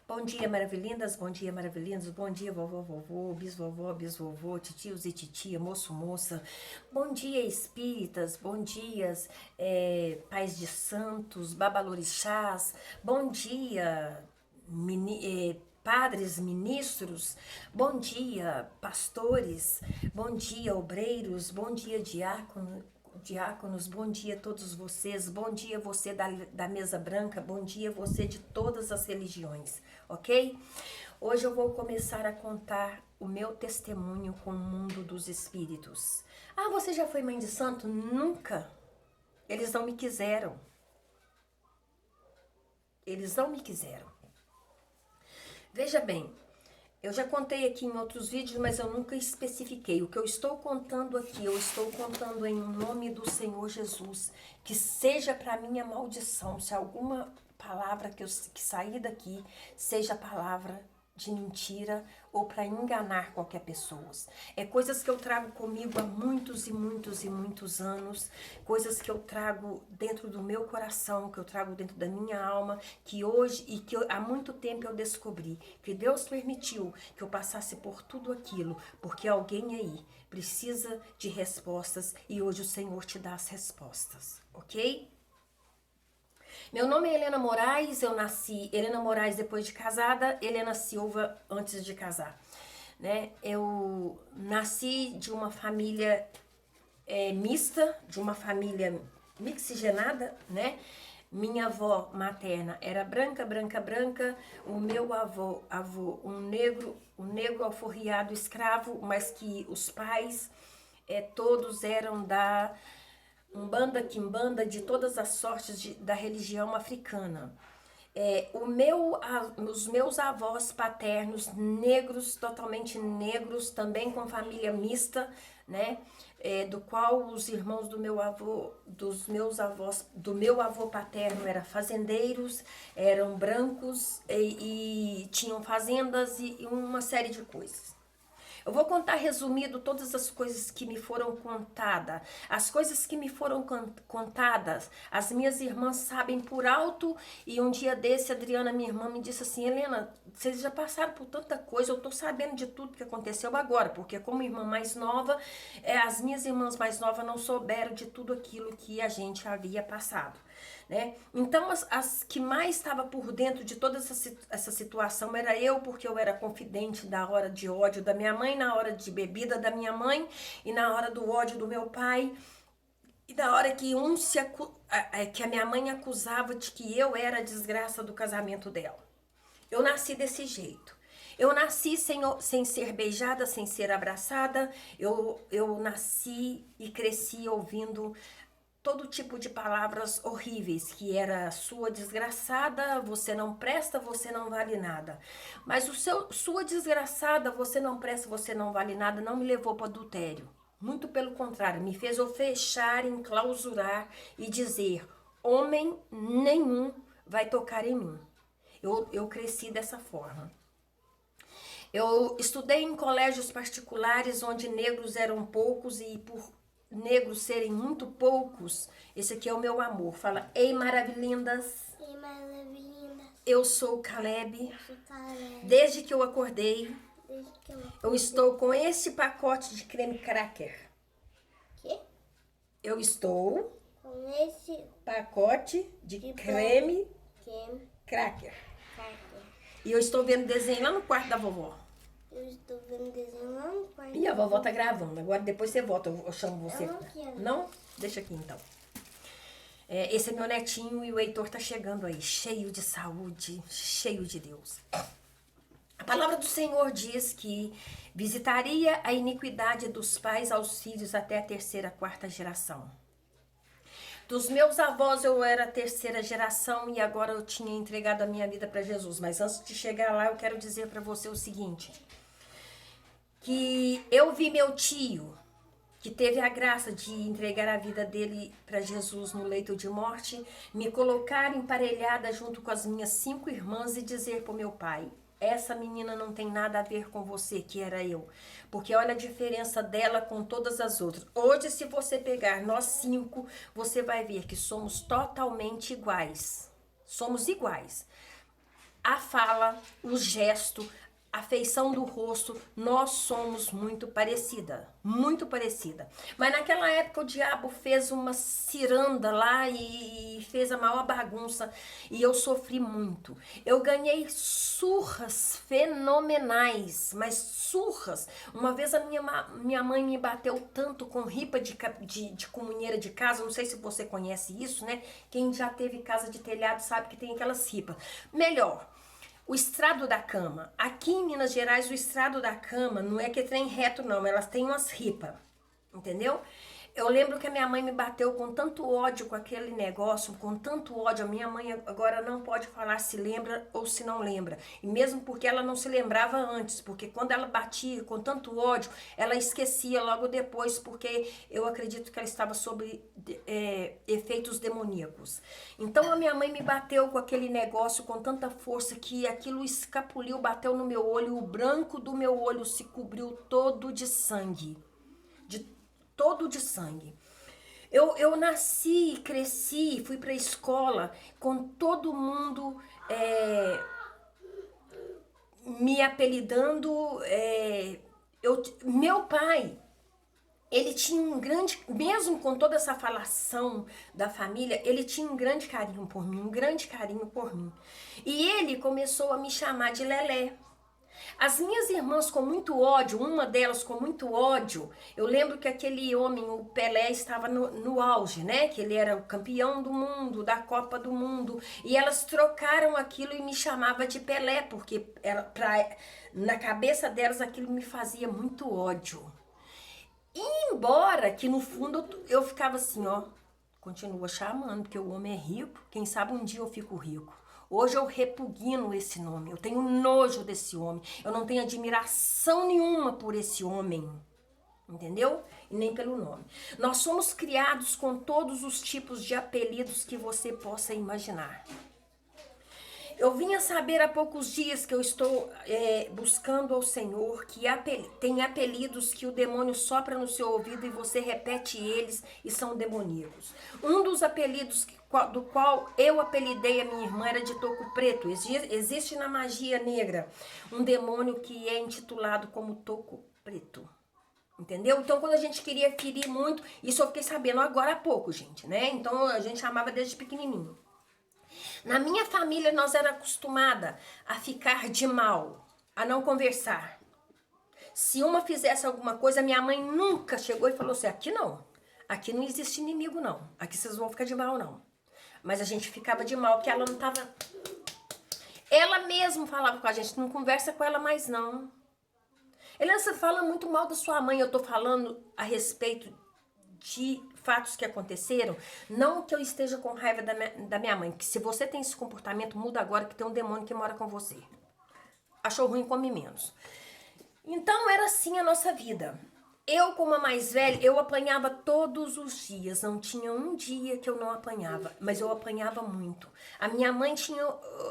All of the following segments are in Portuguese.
Bom dia, maravilhindas, bom dia, maravilhindos, bom dia, vovó, vovô, bisvovó, bisvovô, titios e titia, moço, moça. Bom dia, espíritas, bom dias, pais de santos, babalorixás, bom dia, padres, ministros, bom dia, pastores, bom dia, obreiros, bom dia, diáconos, bom dia a todos vocês, bom dia você da mesa branca, bom dia você de todas as religiões, ok? Hoje eu vou começar a contar o meu testemunho com o mundo dos espíritos. Ah, você já foi mãe de santo? Nunca! Eles não me quiseram. Eles não me quiseram. Veja bem, eu já contei aqui em outros vídeos, mas eu nunca especifiquei. O que eu estou contando aqui, eu estou contando em nome do Senhor Jesus. Que seja para mim a maldição, se alguma palavra que sair daqui seja palavra de mentira ou para enganar qualquer pessoa. É coisas que eu trago comigo há muitos e muitos e muitos anos, coisas que eu trago dentro do meu coração, que eu trago dentro da minha alma, que hoje e que há muito tempo eu descobri, que Deus permitiu que eu passasse por tudo aquilo, porque alguém aí precisa de respostas e hoje o Senhor te dá as respostas, ok? Meu nome é Helena Moraes, eu nasci Helena Moraes depois de casada, Helena Silva antes de casar, né? Eu nasci de uma família mista, de uma família mixigenada, né? Minha avó materna era branca, branca, branca, o meu avô um negro alforriado escravo, mas que os pais todos eram da Umbanda, Quimbanda, de todas as sortes da religião africana. Os meus avós paternos, negros, totalmente negros, também com família mista, né? Do qual os irmãos do meu avô, dos meus avós, do meu avô paterno eram fazendeiros, eram brancos e tinham fazendas e uma série de coisas. Eu vou contar resumido todas as coisas que me foram contadas. As coisas que me foram contadas, as minhas irmãs sabem por alto. E um dia desse, a Adriana, minha irmã, me disse assim: Helena, vocês já passaram por tanta coisa, eu tô sabendo de tudo que aconteceu agora. Porque como irmã mais nova, as minhas irmãs mais novas não souberam de tudo aquilo que a gente havia passado, né? Então, as que mais estava por dentro de toda essa situação era eu, porque eu era confidente da hora de ódio da minha mãe, na hora de bebida da minha mãe e na hora do ódio do meu pai. E na hora que que a minha mãe acusava de que eu era a desgraça do casamento dela. Eu nasci desse jeito. Eu nasci sem ser beijada, sem ser abraçada. Eu nasci e cresci ouvindo todo tipo de palavras horríveis, que era sua desgraçada, você não presta, você não vale nada. Mas sua desgraçada, você não presta, você não vale nada, não me levou para adultério. Muito pelo contrário, me fez eu fechar, enclausurar e dizer: homem nenhum vai tocar em mim. Eu cresci dessa forma. Eu estudei em colégios particulares onde negros eram poucos e por negros serem muito poucos, esse aqui é o meu amor. Fala: ei, maravilhindas. Ei, maravilhindas. Eu sou o Caleb. Eu sou Caleb. Desde que eu acordei, Desde que eu estou com esse pacote de creme cracker. Quê? Eu estou Com esse pacote de De creme creme cracker. cracker. E eu estou vendo desenho lá no quarto da vovó. Eu estou vendo desenho lá no quarto. E a vovó tá gravando. Agora depois você volta, eu chamo você. Eu não quero. Não? Deixa aqui então. Esse é meu netinho e o Heitor tá chegando aí, cheio de saúde, cheio de Deus. A palavra do Senhor diz que visitaria a iniquidade dos pais aos filhos até a terceira, quarta geração. Dos meus avós eu era a terceira geração e agora eu tinha entregado a minha vida para Jesus. Mas antes de chegar lá, eu quero dizer para você o seguinte: que eu vi meu tio, que teve a graça de entregar a vida dele para Jesus no leito de morte, me colocar emparelhada junto com as minhas 5 irmãs e dizer para o meu pai: essa menina não tem nada a ver com você, que era eu. Porque olha a diferença dela com todas as outras. Hoje, se você pegar nós 5, você vai ver que somos totalmente iguais. Somos iguais. a fala, o gesto, a feição do rosto, nós somos muito parecida, muito parecida. Mas naquela época o diabo fez uma ciranda lá e fez a maior bagunça e eu sofri muito. Eu ganhei surras fenomenais, mas surras. Uma vez a minha mãe me bateu tanto com ripa de comunheira de casa, não sei se você conhece isso, né? Quem já teve casa de telhado sabe que tem aquelas ripas. Melhor, o estrado da cama. Aqui em Minas Gerais, o estrado da cama não é que trem reto, não. Elas têm umas ripas, entendeu? Eu lembro que a minha mãe me bateu com tanto ódio com aquele negócio, com tanto ódio. A minha mãe agora não pode falar se lembra ou se não lembra. E mesmo porque ela não se lembrava antes, porque quando ela batia com tanto ódio, ela esquecia logo depois, porque eu acredito que ela estava sob efeitos demoníacos. Então a minha mãe me bateu com aquele negócio com tanta força que aquilo escapuliu, bateu no meu olho, o branco do meu olho se cobriu todo de sangue. Todo de sangue. Eu nasci, cresci, fui pra escola com todo mundo me apelidando. Meu pai, ele tinha um grande, mesmo com toda essa falação da família, ele tinha um grande carinho por mim, um grande carinho por mim. E ele começou a me chamar de Lelé. As minhas irmãs com muito ódio, uma delas com muito ódio, eu lembro que aquele homem, o Pelé, estava no auge, né? Que ele era o campeão do mundo, da Copa do Mundo, e elas trocaram aquilo e me chamavam de Pelé, porque na cabeça delas aquilo me fazia muito ódio. E embora que no fundo eu ficava assim, ó, continua chamando, porque o homem é rico, quem sabe um dia eu fico rico. Hoje eu repugno esse nome, eu tenho nojo desse homem, eu não tenho admiração nenhuma por esse homem, entendeu? E nem pelo nome. Nós somos criados com todos os tipos de apelidos que você possa imaginar. Eu vim a saber há poucos dias que eu estou buscando ao Senhor, que tem apelidos que o demônio sopra no seu ouvido e você repete eles e são demoníacos. Um dos apelidos do qual eu apelidei a minha irmã era de toco preto. Existe na magia negra um demônio que é intitulado como toco preto. Entendeu? Então, quando a gente queria ferir muito, isso eu fiquei sabendo agora há pouco, gente, né? Então, a gente chamava desde pequenininho. Na minha família, nós era acostumada a ficar de mal, a não conversar. Se uma fizesse alguma coisa, minha mãe nunca chegou e falou assim, aqui não existe inimigo não, aqui vocês vão ficar de mal não. Mas a gente ficava de mal, que ela não tava... Ela mesma falava com a gente, não conversa com ela mais não. Helena, você fala muito mal da sua mãe, eu tô falando a respeito de fatos que aconteceram, não que eu esteja com raiva da minha mãe, que se você tem esse comportamento, muda agora que tem um demônio que mora com você. Achou ruim, come menos. Então era assim a nossa vida. Eu, como a mais velha, eu apanhava todos os dias, não tinha um dia que eu não apanhava, mas eu apanhava muito. A minha mãe tinha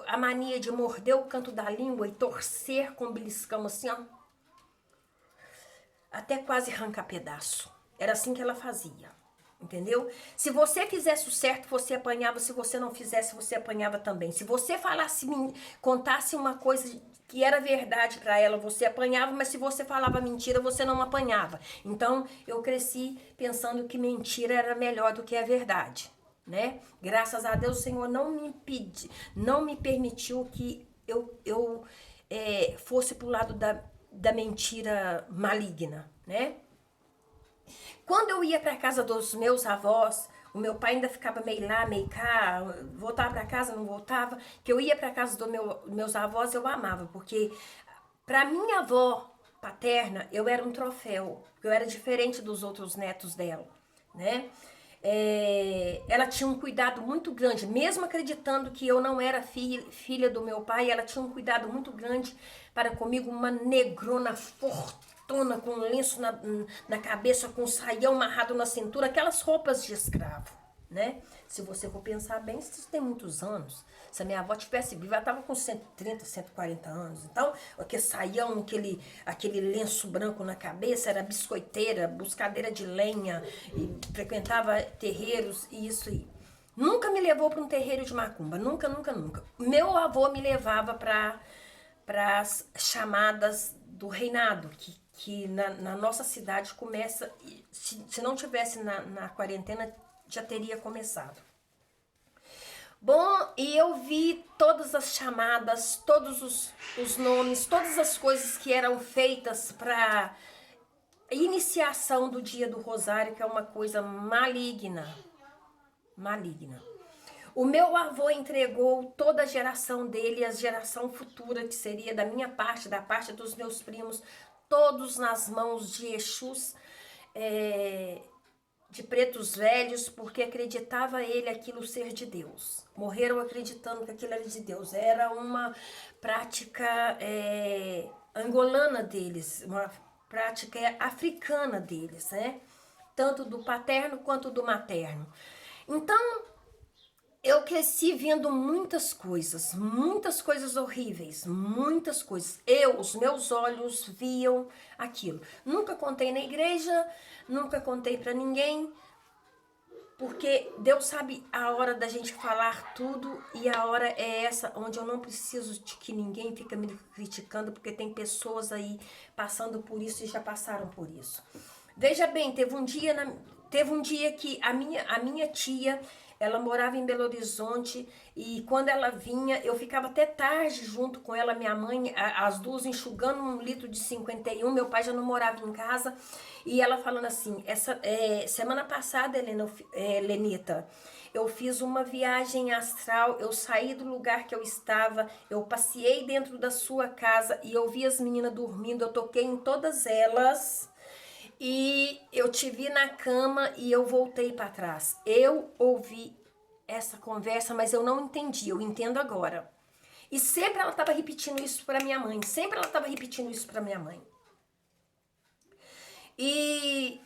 a mania de morder o canto da língua e torcer com o beliscão assim, ó, até quase arrancar pedaço. Era assim que ela fazia, entendeu? Se você fizesse o certo, você apanhava. Se você não fizesse, você apanhava também. Se você contasse uma coisa que era verdade pra ela, você apanhava. Mas se você falava mentira, você não apanhava. Então, eu cresci pensando que mentira era melhor do que a verdade, né? Graças a Deus, o Senhor não me permitiu que eu fosse pro lado da mentira maligna, né? Quando eu ia para casa dos meus avós, o meu pai ainda ficava meio lá, meio cá, voltava para casa, não voltava, que eu ia para casa dos meus avós, eu amava, porque para minha avó paterna, eu era um troféu, eu era diferente dos outros netos dela, né? Ela tinha um cuidado muito grande, mesmo acreditando que eu não era filha do meu pai, ela tinha um cuidado muito grande para comigo, uma negrona fortuna, com um lenço na cabeça, com um saião amarrado na cintura, aquelas roupas de escravo, né? Se você for pensar bem, isso tem muitos anos. Se a minha avó tivesse viva, ela estava com 130, 140 anos. Então, aquele saião, aquele lenço branco na cabeça, era biscoiteira, buscadeira de lenha, e frequentava terreiros e isso aí. Nunca me levou para um terreiro de macumba, nunca, nunca, nunca. Meu avô me levava para as chamadas do reinado, que na nossa cidade começa, se não tivesse na quarentena, já teria começado. Bom, e eu vi todas as chamadas, todos os nomes, todas as coisas que eram feitas para iniciação do dia do rosário, que é uma coisa maligna. Maligna. O meu avô entregou toda a geração dele, a geração futura, que seria da minha parte, da parte dos meus primos, todos nas mãos de Exus, de pretos velhos, porque acreditava ele aquilo ser de Deus. Morreram acreditando que aquilo era de Deus. Era uma prática angolana deles, uma prática africana deles, né? Tanto do paterno quanto do materno. Então, eu cresci vendo muitas coisas horríveis, muitas coisas. Os meus olhos viam aquilo. Nunca contei na igreja, nunca contei para ninguém, porque Deus sabe a hora da gente falar tudo e a hora é essa onde eu não preciso de que ninguém fique me criticando, porque tem pessoas aí passando por isso e já passaram por isso. Veja bem, teve um dia que a minha tia, ela morava em Belo Horizonte e quando ela vinha, eu ficava até tarde junto com ela, minha mãe, as duas enxugando 1 litro de 51, meu pai já não morava em casa, e ela falando assim, semana passada, Lenita, eu fiz uma viagem astral, eu saí do lugar que eu estava, eu passeei dentro da sua casa e eu vi as meninas dormindo, eu toquei em todas elas. E eu te vi na cama e eu voltei para trás. Eu ouvi essa conversa, mas eu não entendi. Eu entendo agora. E sempre ela estava repetindo isso para minha mãe. E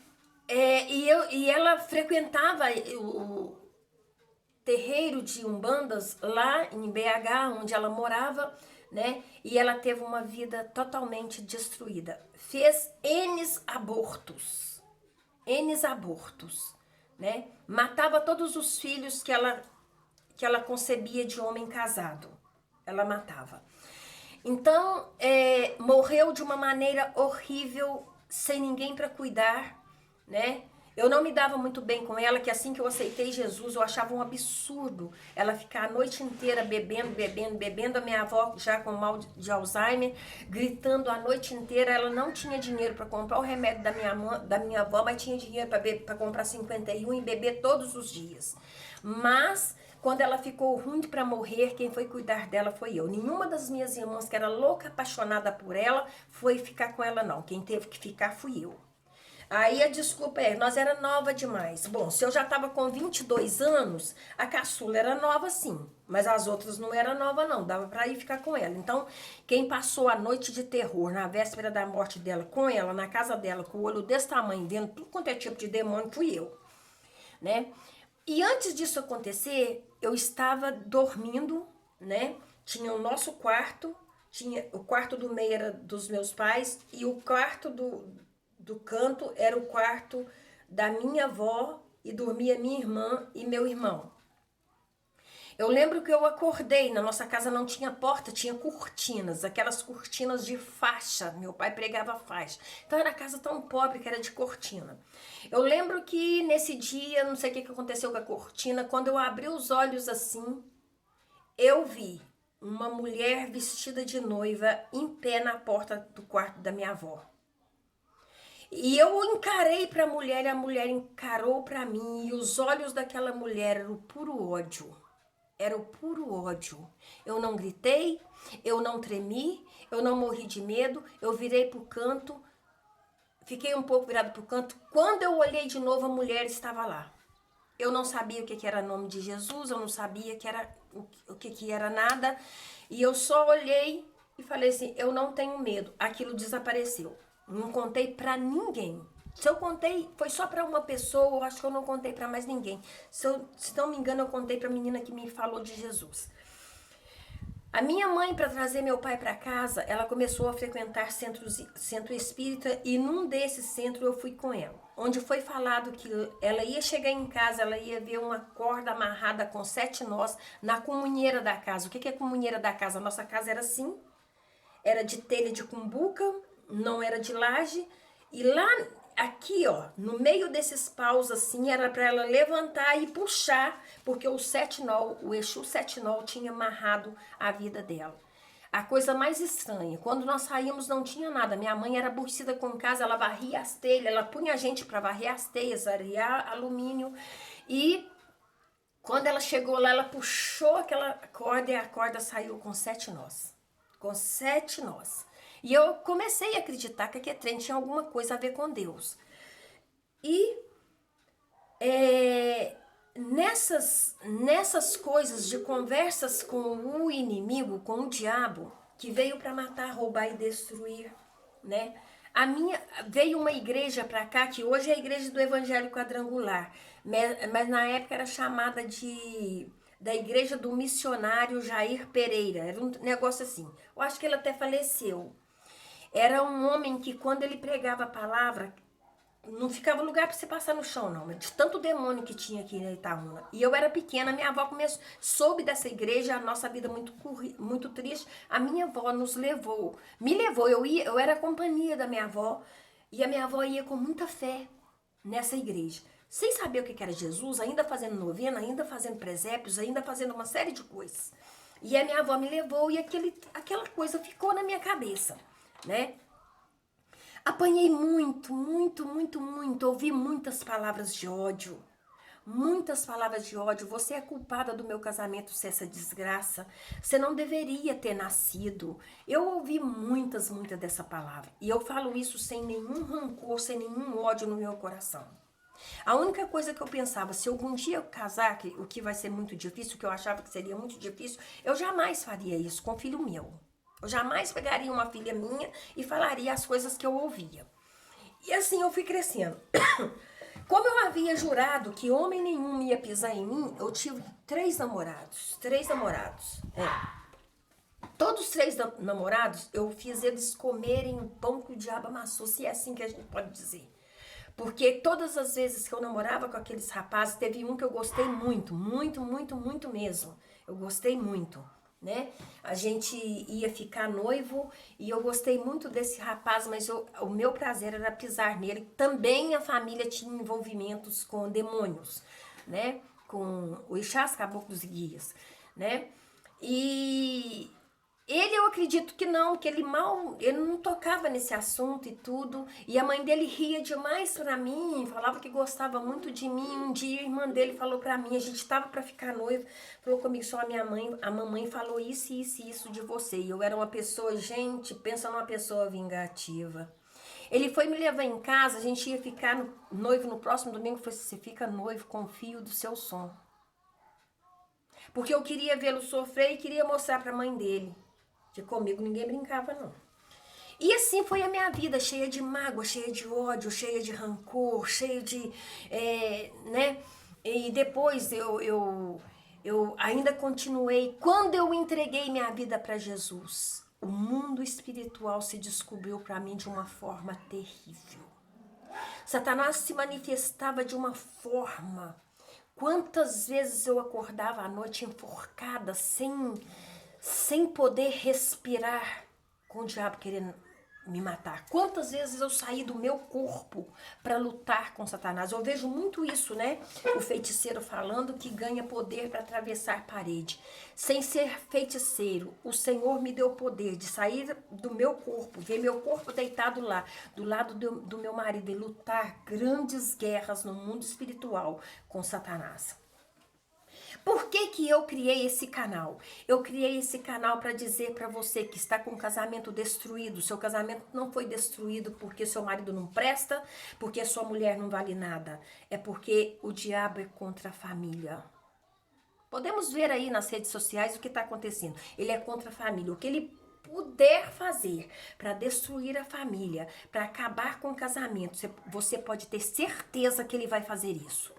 ela frequentava o terreiro de umbandas lá em BH, onde ela morava, né? E ela teve uma vida totalmente destruída. Fez N abortos, né? Matava todos os filhos que ela concebia de homem casado. Ela matava. Então, morreu de uma maneira horrível, sem ninguém para cuidar, né? Eu não me dava muito bem com ela, que assim que eu aceitei Jesus, eu achava um absurdo ela ficar a noite inteira bebendo. A minha avó, já com mal de Alzheimer, gritando a noite inteira. Ela não tinha dinheiro para comprar o remédio da minha avó, mas tinha dinheiro para comprar 51 e beber todos os dias. Mas, quando ela ficou ruim para morrer, quem foi cuidar dela foi eu. Nenhuma das minhas irmãs, que era louca, apaixonada por ela, foi ficar com ela, não. Quem teve que ficar fui eu. Aí a desculpa nós era nova demais. Bom, se eu já estava com 22 anos, a caçula era nova sim, mas as outras não eram nova não, dava para ir ficar com ela. Então, quem passou a noite de terror na véspera da morte dela com ela, na casa dela, com o olho desse tamanho, vendo tudo quanto é tipo de demônio, fui eu, né? E antes disso acontecer, eu estava dormindo, né? Tinha o nosso quarto, o quarto do meio era dos meus pais e o quarto do canto era o quarto da minha avó e dormia minha irmã e meu irmão. Eu lembro que eu acordei, na nossa casa não tinha porta, tinha cortinas, aquelas cortinas de faixa, meu pai pregava faixa. Então era casa tão pobre que era de cortina. Eu lembro que nesse dia, não sei o que aconteceu com a cortina, quando eu abri os olhos assim, eu vi uma mulher vestida de noiva em pé na porta do quarto da minha avó. E eu encarei para a mulher e a mulher encarou para mim e os olhos daquela mulher eram o puro ódio. Era o puro ódio. Eu não gritei, eu não tremi, eu não morri de medo, eu virei pro canto, fiquei um pouco virado pro canto. Quando eu olhei de novo, a mulher estava lá. Eu não sabia o que era o nome de Jesus, eu não sabia o que era nada. E eu só olhei e falei assim, eu não tenho medo. Aquilo desapareceu. Não contei pra ninguém. Se eu contei, foi só pra uma pessoa, eu acho que eu não contei pra mais ninguém. Se não me engano, eu contei pra menina que me falou de Jesus. A minha mãe, para trazer meu pai para casa, ela começou a frequentar centro espírita e num desses centros eu fui com ela. Onde foi falado que ela ia chegar em casa, ela ia ver uma corda amarrada com 7 nós na comunheira da casa. O que é comunheira da casa? A nossa casa era assim, era de telha de cumbuca, não era de laje. E lá, aqui ó, no meio desses paus assim, era para ela levantar e puxar, porque o setinol, o Exu setinol tinha amarrado a vida dela. A coisa mais estranha, quando nós saímos não tinha nada, minha mãe era aborrecida com casa, ela varria as telhas, ela punha a gente para varrer as telhas, varrer alumínio, e quando ela chegou lá, ela puxou aquela corda e a corda saiu com 7 nós. Com 7 nós. E eu comecei a acreditar que aquele trem tinha alguma coisa a ver com Deus. E nessas coisas de conversas com o inimigo, com o diabo, que veio para matar, roubar e destruir, né? Veio uma igreja para cá, que hoje é a igreja do Evangelho Quadrangular, mas na época era chamada da igreja do missionário Jair Pereira, era um negócio assim. Eu acho que ele até faleceu. Era um homem que quando ele pregava a palavra, não ficava lugar para você passar no chão, não. De tanto demônio que tinha aqui na Itaúna. E eu era pequena, minha avó soube dessa igreja, a nossa vida muito triste. A minha avó me levou, eu era a companhia da minha avó. E a minha avó ia com muita fé nessa igreja. Sem saber o que era Jesus, ainda fazendo novena, ainda fazendo presépios, ainda fazendo uma série de coisas. E a minha avó me levou e aquela coisa ficou na minha cabeça, né? Apanhei muito, ouvi muitas palavras de ódio. Muitas palavras de ódio. Você é culpada do meu casamento ser essa desgraça. Você não deveria ter nascido. Eu ouvi muitas dessa palavra. E eu falo isso sem nenhum rancor, sem nenhum ódio no meu coração. A única coisa que eu pensava, se algum dia eu casar, o que vai ser muito difícil, o que eu achava que seria muito difícil, eu jamais faria isso com filho meu. Eu jamais pegaria uma filha minha e falaria as coisas que eu ouvia. E assim eu fui crescendo. Como eu havia jurado que homem nenhum ia pisar em mim, eu tive 3 namorados. 3 namorados. Todos os 3 namorados, eu fiz eles comerem o pão que o diabo amassou, se é assim que a gente pode dizer. Porque todas as vezes que eu namorava com aqueles rapazes, teve um que eu gostei muito mesmo. Eu gostei muito. Né? A gente ia ficar noivo e eu gostei muito desse rapaz, mas o meu prazer era pisar nele. Também a família tinha envolvimentos com demônios, né? Com o Ixás, caboclos e guias, né? E eu acredito que não, que ele não tocava nesse assunto e tudo. E a mãe dele ria demais pra mim, falava que gostava muito de mim. Um dia a irmã dele falou pra mim, a gente tava pra ficar noivo, falou comigo, só a mamãe falou isso de você. E eu era uma pessoa, gente, pensa numa pessoa vingativa. Ele foi me levar em casa, a gente ia ficar noivo no próximo domingo, falou assim, você fica noivo com o fio do seu som. Porque eu queria vê-lo sofrer e queria mostrar pra mãe dele. Que comigo ninguém brincava, não. E assim foi a minha vida, cheia de mágoa, cheia de ódio, cheia de rancor, cheia de... né? E depois eu ainda continuei. Quando eu entreguei minha vida para Jesus, o mundo espiritual se descobriu para mim de uma forma terrível. Satanás se manifestava de uma forma... Quantas vezes eu acordava à noite enforcada, sem poder respirar, com o diabo querendo me matar. Quantas vezes eu saí do meu corpo para lutar com Satanás? Eu vejo muito isso, né? O feiticeiro falando que ganha poder para atravessar parede. Sem ser feiticeiro, o Senhor me deu poder de sair do meu corpo, ver meu corpo deitado lá, do lado do meu marido, e lutar grandes guerras no mundo espiritual com Satanás. Por que eu criei esse canal? Eu criei esse canal para dizer para você que está com o casamento destruído. Seu casamento não foi destruído porque seu marido não presta, porque sua mulher não vale nada. É porque o diabo é contra a família. Podemos ver aí nas redes sociais o que está acontecendo. Ele é contra a família. O que ele puder fazer para destruir a família, para acabar com o casamento, você pode ter certeza que ele vai fazer isso.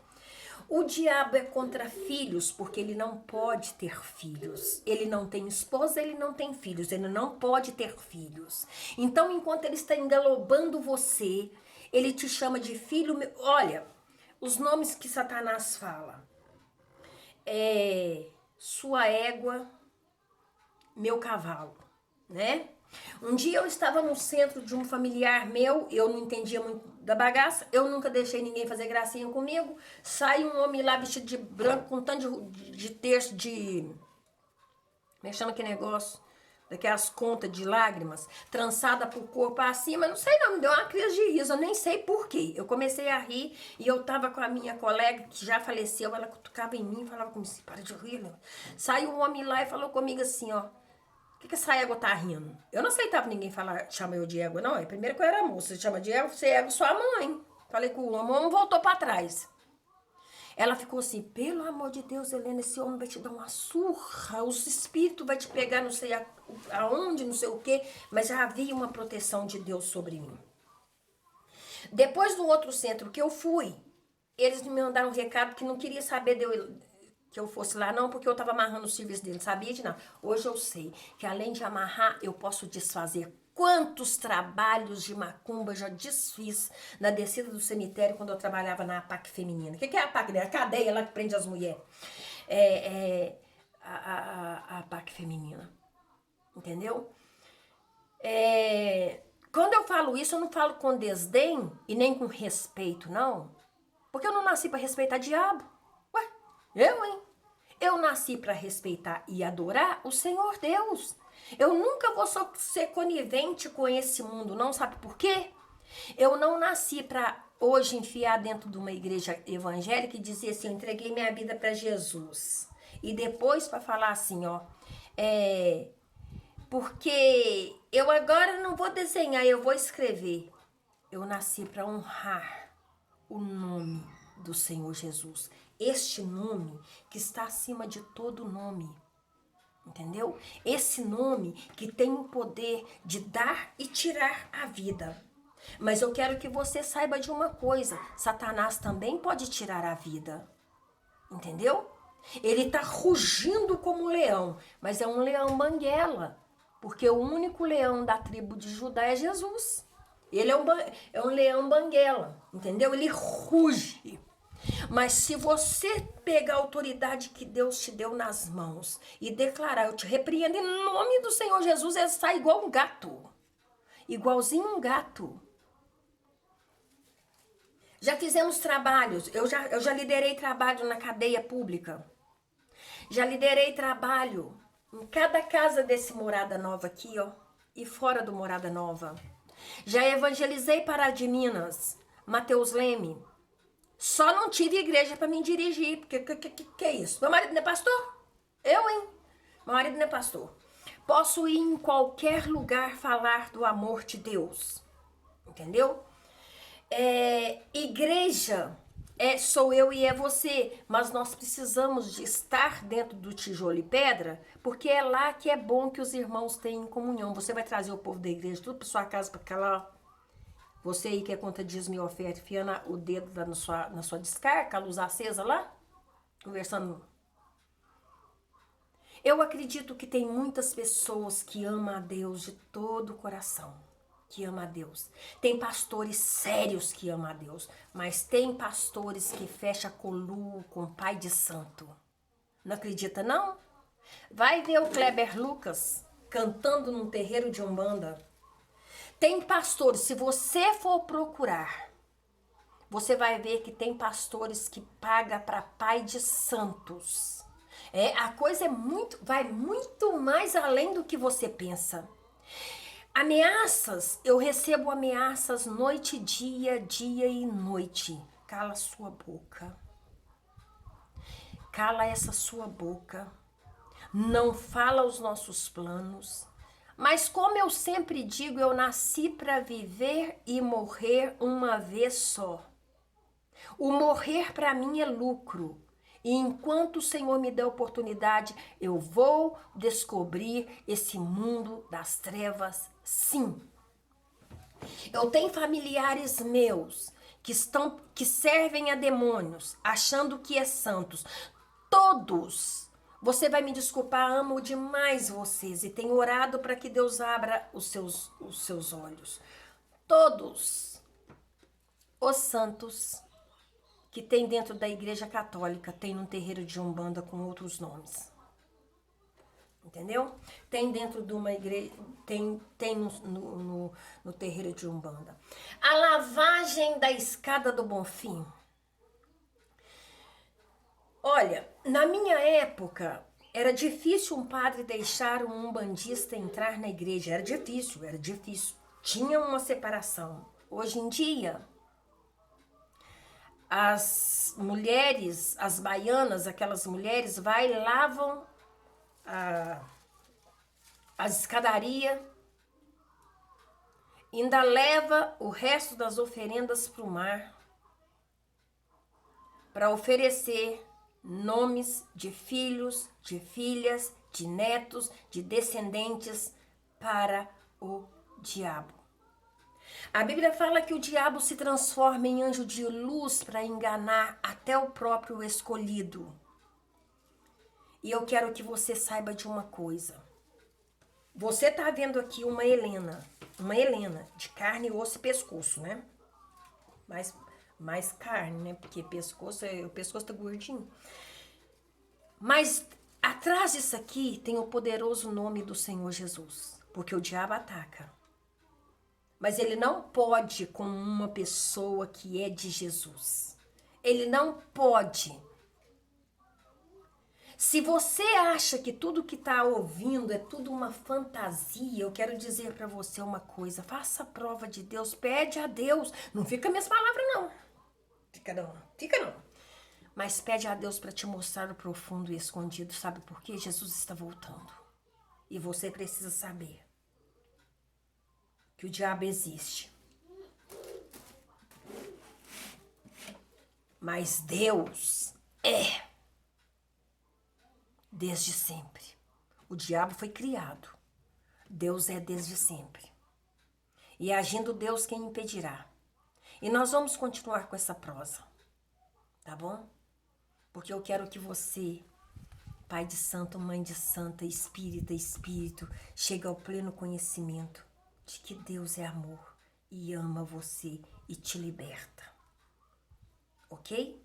O diabo é contra filhos porque ele não pode ter filhos. Ele não tem esposa, ele não tem filhos, ele não pode ter filhos. Então, enquanto ele está engalobando você, ele te chama de filho. Olha, os nomes que Satanás fala. Sua égua, meu cavalo, né? Um dia eu estava no centro de um familiar meu, eu não entendia muito da bagaça, eu nunca deixei ninguém fazer gracinha comigo. Sai um homem lá vestido de branco com um tanto de terço de... Como é que chama aquele negócio? Daquelas contas de lágrimas, trançada pro corpo acima, não sei não, me deu uma crise de riso, eu nem sei porquê. Eu comecei a rir e eu tava com a minha colega que já faleceu, ela cutucava em mim e falava comigo assim, para de rir, né? Saiu um homem lá e falou comigo assim, ó, o que essa égua tá rindo? Eu não aceitava ninguém chama eu de égua, não. É primeiro que eu era moça, você chama de égua, você é égua sua mãe. Falei com o homem voltou pra trás. Ela ficou assim, pelo amor de Deus, Helena, esse homem vai te dar uma surra, os espíritos vai te pegar não sei aonde, não sei o quê, mas já havia uma proteção de Deus sobre mim. Depois do outro centro que eu fui, eles me mandaram um recado que não queria saber que eu fosse lá, não, porque eu estava amarrando o serviço dele, não sabia de nada. Hoje eu sei que além de amarrar, eu posso desfazer. Quantos trabalhos de macumba já desfiz na descida do cemitério quando eu trabalhava na APAC feminina. O que é a APAC? É a cadeia lá que prende as mulheres. A APAC feminina. Entendeu? Quando eu falo isso, eu não falo com desdém e nem com respeito, não. Porque eu não nasci para respeitar diabo. Ué, hein? Eu nasci para respeitar e adorar o Senhor Deus. Eu nunca vou ser conivente com esse mundo, não, sabe por quê? Eu não nasci para hoje enfiar dentro de uma igreja evangélica e dizer assim, eu entreguei minha vida para Jesus. E depois para falar assim, ó, porque eu agora não vou desenhar, eu vou escrever. Eu nasci para honrar o nome do Senhor Jesus. Este nome que está acima de todo nome. Entendeu? Esse nome que tem o poder de dar e tirar a vida. Mas eu quero que você saiba de uma coisa. Satanás também pode tirar a vida. Entendeu? Ele está rugindo como um leão. Mas é um leão banguela. Porque o único leão da tribo de Judá é Jesus. Ele é um leão banguela. Entendeu? Ele ruge. Mas se você pegar a autoridade que Deus te deu nas mãos e declarar, eu te repreendo em nome do Senhor Jesus, ele sai igual um gato. Igualzinho um gato. Já fizemos trabalhos, eu já liderei trabalho na cadeia pública. Já liderei trabalho em cada casa desse Morada Nova aqui, ó, e fora do Morada Nova. Já evangelizei Pará de Minas, Mateus Leme. Só não tive igreja para me dirigir, porque que é isso? Meu marido não é pastor? Eu, hein? Meu marido não é pastor. Posso ir em qualquer lugar falar do amor de Deus, entendeu? Igreja sou eu e é você, mas nós precisamos de estar dentro do tijolo e pedra, porque é lá que é bom que os irmãos tenham comunhão. Você vai trazer o povo da igreja tudo para sua casa, para aquela... Você aí que é contra dízimo e oferta, enfiando o dedo na sua descarga, a luz acesa lá, conversando. Eu acredito que tem muitas pessoas que amam a Deus de todo o coração, que amam a Deus. Tem pastores sérios que amam a Deus, mas tem pastores que fecham coluo com pai de santo. Não acredita, não? Vai ver o Kleber Lucas cantando num terreiro de Umbanda. Tem pastores, se você for procurar, você vai ver que tem pastores que pagam para pai de santos. A coisa vai muito mais além do que você pensa. Ameaças, eu recebo ameaças noite e dia, dia e noite. Cala sua boca. Cala essa sua boca. Não fala os nossos planos. Mas como eu sempre digo, eu nasci para viver e morrer uma vez só. O morrer para mim é lucro. E enquanto o Senhor me der oportunidade, eu vou descobrir esse mundo das trevas, sim. Eu tenho familiares meus que servem a demônios, achando que é santos. Todos, você vai me desculpar, amo demais vocês e tenho orado para que Deus abra os seus olhos. Todos os santos que tem dentro da Igreja Católica tem no terreiro de Umbanda com outros nomes. Entendeu? Tem dentro de uma igreja, tem no terreiro de Umbanda. A lavagem da escada do Bonfim. Olha, na minha época, era difícil um padre deixar um umbandista entrar na igreja. Era difícil. Tinha uma separação. Hoje em dia, as mulheres, as baianas, aquelas mulheres, vai e lavam as escadarias, ainda leva o resto das oferendas para o mar, para oferecer nomes de filhos, de filhas, de netos, de descendentes para o diabo. A Bíblia fala que o diabo se transforma em anjo de luz para enganar até o próprio escolhido. E eu quero que você saiba de uma coisa. Você está vendo aqui uma Helena de carne, osso e pescoço, né? Mais carne, né? Porque o pescoço tá gordinho. Mas atrás disso aqui tem o poderoso nome do Senhor Jesus, porque o diabo ataca. Mas ele não pode com uma pessoa que é de Jesus. Ele não pode. Se você acha que tudo que está ouvindo é tudo uma fantasia, eu quero dizer para você uma coisa. Faça a prova de Deus, pede a Deus. Não fica minhas palavras, não. Fica não. Mas pede a Deus para te mostrar o profundo e escondido. Sabe por quê? Jesus está voltando. E você precisa saber que o diabo existe. Mas Deus é. Desde sempre. O diabo foi criado. Deus é desde sempre. E agindo Deus, quem impedirá? E nós vamos continuar com essa prosa. Tá bom? Porque eu quero que você, pai de santo, mãe de santa, espírito, chegue ao pleno conhecimento de que Deus é amor e ama você e te liberta. Ok?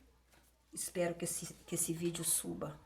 Espero que esse vídeo suba